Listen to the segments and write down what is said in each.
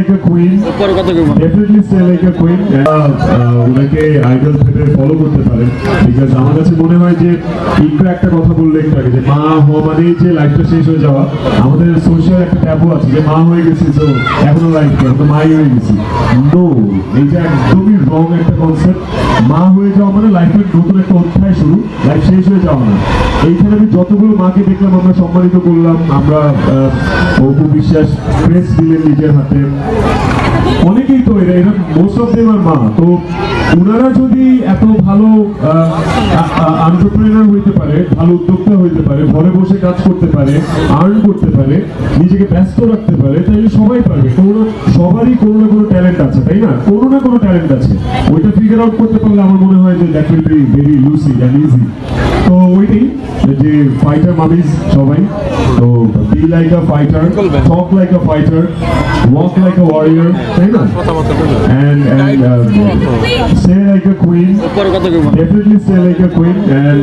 like a queen. Definitely stay like a queen. ওনাকে idol ভেবে follow করতে পারেন, বিকজ আমার কাছে মনে হয় যে ইকরা একটা কথা বললে একটু আগে যে মা হওয়া মানেই যে লাইফটা শেষ হয়ে যাওয়া। আমাদের সোশ্যাল একটা ট্যাবু আছে যে মা হয়ে গেছি তো এখনো লাইফ কি, আমরা মাই হয়ে গেছি। নো, এইটা একদমই রং একটা কনসেপ্ট। মা হয়ে যাওয়া মানে লাইফের নতুন একটা অধ্যায় শুরু, লাইফ শেষ হয়ে যাওয়া না। এইখানে আমি যতগুলো মাকে দেখলাম আমরা সম্মানিত করলাম, আমরা অপু বিশ্বাস প্রেস দিলেন নিজের হাতে, অনেকেই তো এরা মোস্ট অফ দেম আর মা। তো ওনারা যদি এত ভালো এন্টারপ্রেনার হইতে পারে, ভালো উদ্যোক্তা হইতে পারে, ঘরে বসে কাজ করতে পারে, আর্ন করতে পারে, নিজেকে ব্যস্ত রাখতে পারে, তাই সবাই পারবে। সবারই কোনো না কোনো ট্যালেন্ট আছে, তাই না? কোনো না কোনো ট্যালেন্ট আছে, ওইটা ফিগার আউট করতে পারলে আমার মনে হয় যে that will be very loosey and easy. তো ওইটাই যে ফাইটার মামিজ সবাই, তো be like a fighter, talk like a fighter, walk like a warrior, তাই না? And stay like a queen. Definitely stay like a queen. And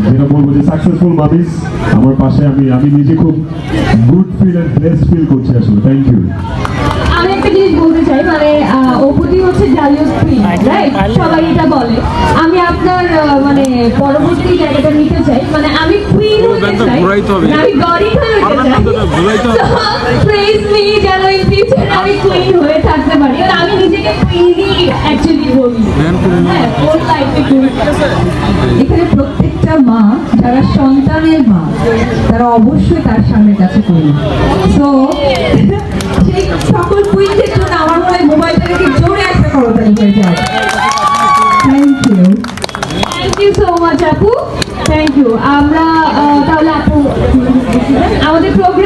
যেটা বলবো যে সাকসেসফুল মামিজ আমার পাশে, আমি নিজে খুব good feel and blessed feel করছি আসলে। Thank you. আমি একটা জিনিস বলতে চাই, মানে অপুদি হচ্ছে জালিয়াস কুইন, রাইট? সবাই এটা বলে। আমি আপনার মানে পরবর্তী জায়গাটা নিতে চাই, মানে আমি কুইন হতে চাই, আমি গরিব হয়ে যেতে চাই। প্রেজ মি যেন ইন ফিউচার আমি কুইন হয়ে থাকতে পারি। আর আমি নিজেকে কুইনই অ্যাকচুয়ালি বলি। হ্যাঁ, ওর লাইফে কুইন। এখানে প্রত্যেকটা মা যারা সন্তানের মা তারা অবশ্যই তার স্বামীর কাছে কুইন। তো সেই সকল কুইনদের জন্য আমার মনে হয় মোবাইলটাকে জোরে একটা করতালি হয়ে যায়। থ্যাংক ইউ সো মাচ আপু, থ্যাংক ইউ। আমরা তাহলে আপু আমাদের প্রোগ্রাম